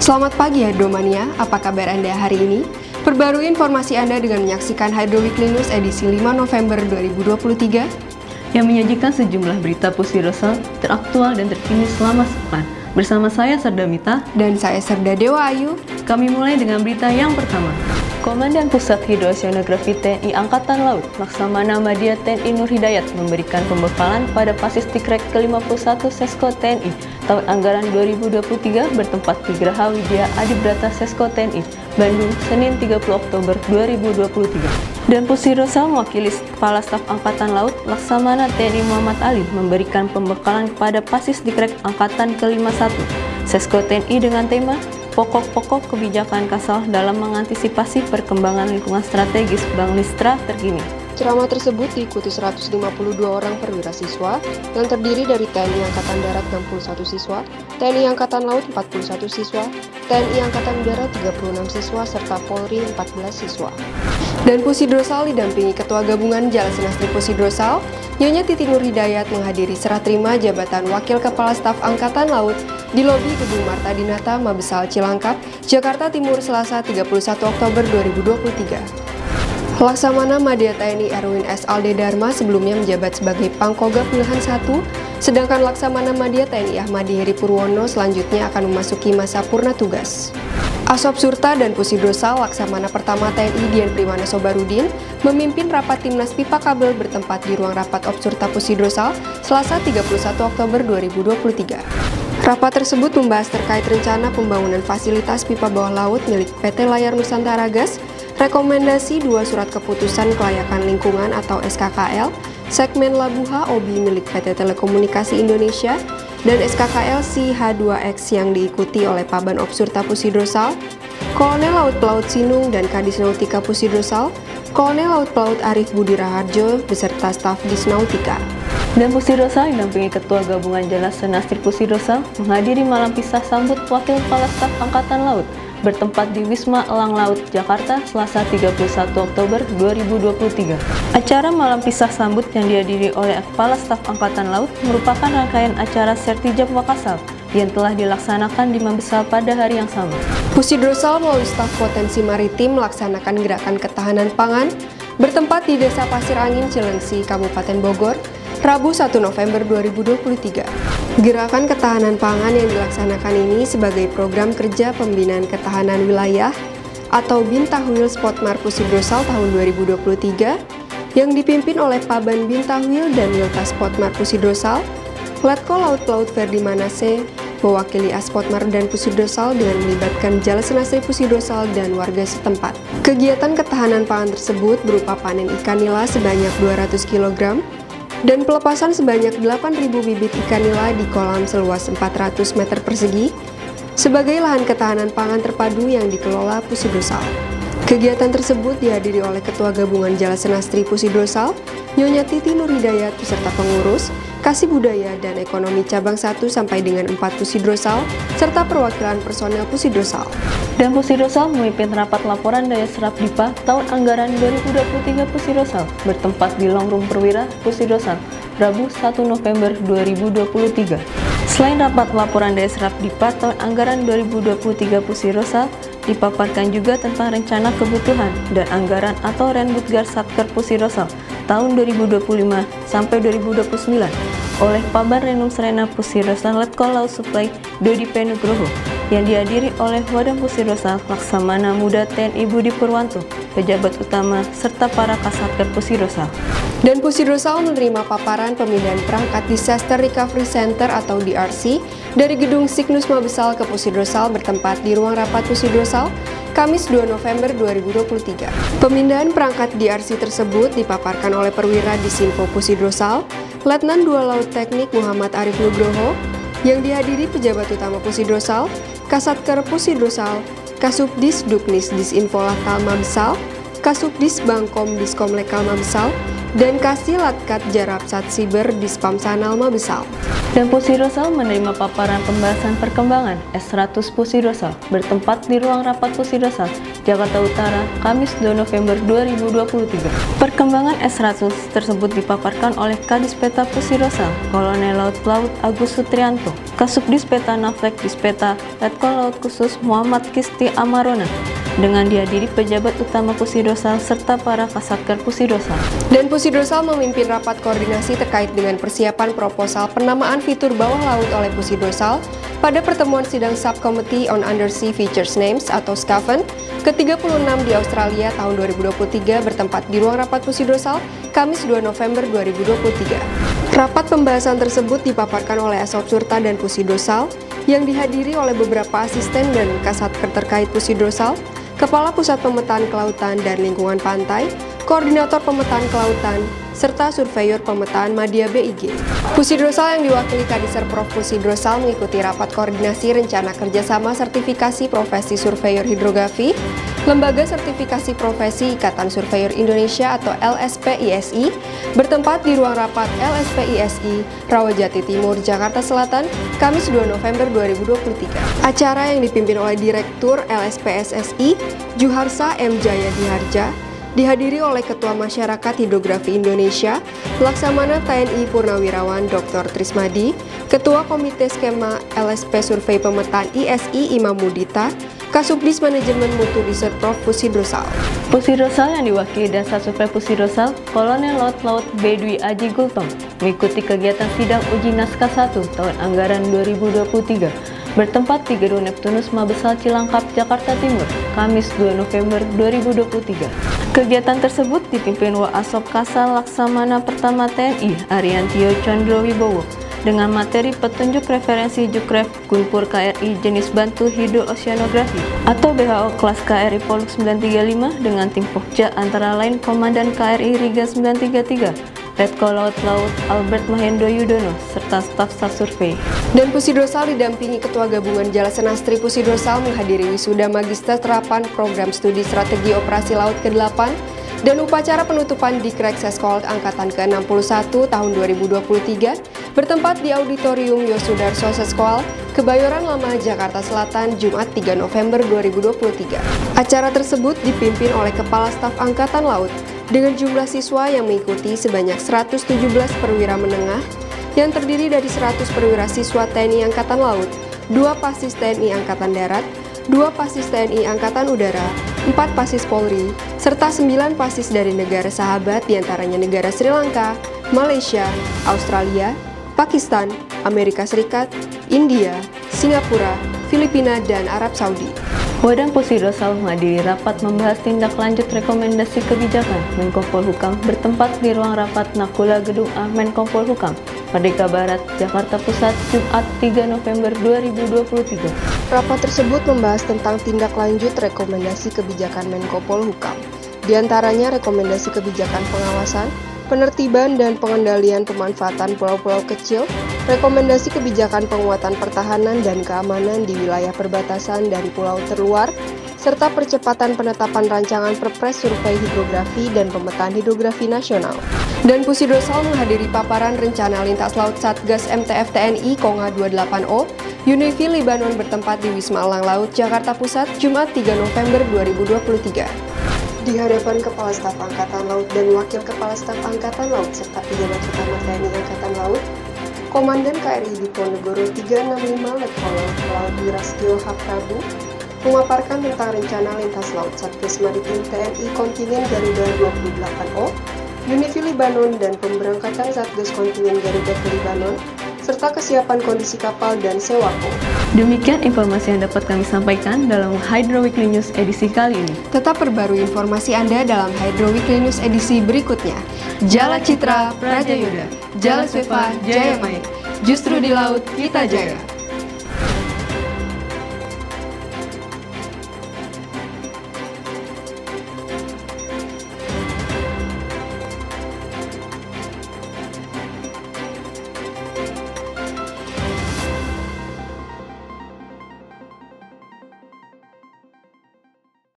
Selamat pagi Hydromania, apa kabar Anda hari ini? Perbarui informasi Anda dengan menyaksikan Hydro Weekly News edisi 5 November 2023 yang menyajikan sejumlah berita Pusirosal teraktual dan terkini selama sepekan. Bersama saya Sardamita dan saya Serda Dewa Ayu. Kami mulai dengan berita yang pertama. Komandan Pusat Hidrosionografi TNI Angkatan Laut Laksamana Madya TNI Nur Hidayat memberikan pembekalan pada Pasisdiktek ke-51 Sesko TNI tahun anggaran 2023 bertempat di Geraha Wijaya Adibrata Sesko TNI, Bandung, Senin 30 Oktober 2023. Dan Pusirosal mewakili Kepala Staf Angkatan Laut Laksamana TNI Muhammad Ali memberikan pembekalan kepada Pasisdiktek Angkatan ke-51 Sesko TNI dengan tema Pokok-pokok kebijakan Kasal dalam mengantisipasi perkembangan lingkungan strategis Bank Listra terkini. Ceramah tersebut diikuti 152 orang perwira siswa yang terdiri dari TNI Angkatan Darat 61 siswa, TNI Angkatan Laut 41 siswa, TNI Angkatan Udara 36 siswa, serta Polri 14 siswa. Dan Pusidrosal didampingi Ketua Gabungan Jalasenastri Pusidrosal, Nyonya Titi Nur Hidayat menghadiri serah terima jabatan Wakil Kepala Staf Angkatan Laut di lobi Gedung Marta Dinata, Mabesal Cilangkap, Jakarta Timur, Selasa 31 Oktober 2023. Laksamana Madya TNI Erwin S. Alde Dharma sebelumnya menjabat sebagai Pangkoga Pilihan 1, sedangkan Laksamana Madya TNI Ahmadi Heri Purwono selanjutnya akan memasuki masa purna tugas. Asop Surta dan Pusidrosal Laksamana Pertama TNI Dian Primana Sobarudin memimpin rapat Timnas Pipa Kabel bertempat di ruang rapat Opsurta Pusidrosal Selasa 31 Oktober 2023. Rapat tersebut membahas terkait rencana pembangunan fasilitas pipa bawah laut milik PT Layar Nusantara Gas, rekomendasi 2 surat keputusan kelayakan lingkungan atau SKKL, segmen Labuha Obi milik PT Telekomunikasi Indonesia, dan SKKL CH2X yang diikuti oleh Paban Opsurta Pusidrosal, Kolonel Laut Pelaut Sinung dan Kadis Nautika Pusidrosal, Kolonel Laut Pelaut Arif Budi Raharjo beserta staf Disnautika. Dan Pusirosal didampingi Ketua Gabungan Jalasenastri Pusirosal menghadiri malam pisah sambut Wakil Kepala Staf Angkatan Laut bertempat di Wisma Elang Laut, Jakarta, Selasa 31 Oktober 2023. Acara malam pisah sambut yang dihadiri oleh Kepala Staf Angkatan Laut merupakan rangkaian acara Sertijab Wakasal yang telah dilaksanakan di Mabesal pada hari yang sama. Pusidrosal melalui staf potensi maritim melaksanakan gerakan ketahanan pangan bertempat di Desa Pasir Angin, Cilengsi, Kabupaten Bogor, Rabu 1 November 2023. Gerakan ketahanan pangan yang dilaksanakan ini sebagai program kerja pembinaan ketahanan wilayah atau Bintahwil Spotmar Pusidrosal tahun 2023 yang dipimpin oleh Paban Bintahwil dan Wiltas Spotmar Pusidrosal, Letkol Laut Pelaut Ferdi Manase mewakili Aspotmar dan Pusidrosal dengan melibatkan Jalasenastri Pusidrosal dan warga setempat. Kegiatan ketahanan pangan tersebut berupa panen ikan nila sebanyak 200 kg dan pelepasan sebanyak 8.000 bibit ikan nila di kolam seluas 400 meter persegi sebagai lahan ketahanan pangan terpadu yang dikelola Pusidrosal. Kegiatan tersebut dihadiri oleh Ketua Gabungan Jalasenastri Pusidrosal, Nyonya Titi Nur Hidayat beserta pengurus, Kasih Budaya dan Ekonomi Cabang 1 sampai dengan 4 Pusidrosal, serta perwakilan personel Pusidrosal. Dan Pusidrosal memimpin rapat laporan daya serap DIPA tahun anggaran 2023 Pusidrosal bertempat di Longroom Perwira Pusidrosal, Rabu 1 November 2023. Selain rapat laporan daya serap DIPA tahun anggaran 2023 Pusidrosal, dipaparkan juga tentang rencana kebutuhan dan anggaran atau Renbudgar Satker Pusidrosal tahun 2025 sampai 2029 oleh Paban Renum Serena Pusidrosal Letkol Laut Supply Dodi P. Nugroho yang dihadiri oleh Wadam Pusidrosal Laksamana Muda TNI Budi Purwanto, pejabat utama, serta para Kasatker Pusidrosal. Dan Pusidrosal menerima paparan pemindahan perangkat Disaster Recovery Center atau DRC dari Gedung Signus Mabesal ke Pusidrosal bertempat di ruang rapat Pusidrosal, Kamis 2 November 2023. Pemindahan perangkat DRC tersebut dipaparkan oleh perwira Disinfo Pusidrosal, Letnan 2 Laut Teknik Muhammad Arif Nugroho, yang dihadiri pejabat utama Pusidrosal, Kasatker Pusidrosal, Kasubdis Duknis Disinfo Lakal Mabesal, Kasubdis Bangkom Diskom Lekal Mabesal, dan Kasih Latkat Jarap Sat Siber di Spam Sanal Mabesal. Dan Pusirosal menerima paparan pembahasan perkembangan S100 Pusirosal bertempat di ruang rapat Pusirosal, Jakarta Utara, Kamis 2 November 2023. Perkembangan S100 tersebut dipaparkan oleh Kadispeta Pusirosal, Kolonel Laut Agus Sutrianto, Kasubdispeta Naflek Dispeta Letkol Laut Khusus Muhammad Kisti Amarona, dengan dihadiri pejabat utama Pusirosal serta para Kasatker Pusirosal. Dan Pusirosal memimpin rapat koordinasi terkait dengan persiapan proposal penamaan fitur bawah laut oleh Pusirosal pada pertemuan sidang Subcommittee on Undersea Features Names atau SCAFN ke-36 di Australia tahun 2023 bertempat di ruang rapat Pusirosal Kamis 2 November 2023. Rapat pembahasan tersebut dipaparkan oleh Asop Surta dan Pusirosal yang dihadiri oleh beberapa asisten dan kasatker terkait Pusirosal, Kepala Pusat Pemetaan Kelautan dan Lingkungan Pantai, Koordinator Pemetaan Kelautan, serta Surveyor Pemetaan Madya BIG. Pusirosal yang diwakili Kadisar Prof. Pusirosal mengikuti rapat koordinasi rencana kerjasama sertifikasi profesi surveyor hidrografi, Lembaga Sertifikasi Profesi Ikatan Surveyor Indonesia atau LSPISI, bertempat di ruang rapat LSPISI, Rawajati Timur, Jakarta Selatan, Kamis 2 November 2023. Acara yang dipimpin oleh Direktur LSPSSI, Juharsa M. Jaya Diharja, dihadiri oleh Ketua Masyarakat Hidrografi Indonesia, Laksamana TNI Purnawirawan Dr. Trismadi, Ketua Komite Skema LSP Survei Pemetaan ISI Imam Mudita, Kasubdis Manajemen Mutu Riset Prof. Pusirosal. Pusirosal yang diwakili Dasar Survei Pusirosal, Kolonel Laut B. Aji Gultom, mengikuti kegiatan sidang uji naskah 1 tahun anggaran 2023 bertempat di Gedung Neptunus Mabesal Cilangkap, Jakarta Timur, Kamis 2 November 2023. Kegiatan tersebut dipimpin Waasop Kasal Laksamana Pertama TNI Ariantio Condrowibowo dengan materi petunjuk referensi Jukref Gunpur KRI jenis bantu hidrooceanografi atau BHO kelas KRI Poluk 935 dengan tim Pokja antara lain Komandan KRI Riga 933, Letkol Laut Albert Mahendro Yudono, serta staf survei. Dan Pusirosal didampingi Ketua Gabungan Jalasenastri Pusirosal menghadiri wisuda Magister Terapan Program Studi Strategi Operasi Laut ke-8 dan upacara penutupan Dikrek Seskold Angkatan ke-61 tahun 2023 bertempat di Auditorium Yosudarso Seskoal, Kebayoran Lama, Jakarta Selatan, Jumat 3 November 2023. Acara tersebut dipimpin oleh Kepala Staf Angkatan Laut dengan jumlah siswa yang mengikuti sebanyak 117 perwira menengah yang terdiri dari 100 perwira siswa TNI Angkatan Laut, 2 pasis TNI Angkatan Darat, 2 pasis TNI Angkatan Udara, 4 pasis Polri, serta 9 pasis dari negara sahabat diantaranya negara Sri Lanka, Malaysia, Australia, Pakistan, Amerika Serikat, India, Singapura, Filipina, dan Arab Saudi. Wadang Pusirosal menghadiri rapat membahas tindak lanjut rekomendasi kebijakan Menko Polhukam bertempat di ruang rapat Nakula Gedung A Menko Polhukam, Merdeka Barat, Jakarta Pusat, Jumat 3 November 2023. Rapat tersebut membahas tentang tindak lanjut rekomendasi kebijakan Menko Polhukam, di antaranya rekomendasi kebijakan pengawasan, penertiban dan pengendalian pemanfaatan pulau-pulau kecil, rekomendasi kebijakan penguatan pertahanan dan keamanan di wilayah perbatasan dan pulau terluar, serta percepatan penetapan rancangan Perpres Survei Hidrografi dan Pemetaan Hidrografi Nasional. Dan Pusirosal menghadiri paparan rencana lintas laut Satgas MTF TNI Konga 28O, Unifi Libanon bertempat di Wisma Elang Laut, Jakarta Pusat, Jumat 3 November 2023. Di hadapan Kepala Staf Angkatan Laut dan Wakil Kepala Staf Angkatan Laut serta pejabat utama TNI Angkatan Laut, Komandan KRI Diponegoro 365 Letkol Laut Wirastio Haprabu memaparkan tentang rencana lintas laut Satgas Maritim TNI Kontingen Garuda 28O, Unifi Libanon dan pemberangkatan Satgas Kontingen Garuda ke Libanon, serta kesiapan kondisi kapal dan sewako. Demikian informasi yang dapat kami sampaikan dalam Hydro Weekly News edisi kali ini. Tetap perbarui informasi Anda dalam Hydro Weekly News edisi berikutnya. Jala Citra Praja Yuda, Jala Sveva Jaya Main. Justru di laut kita jaya.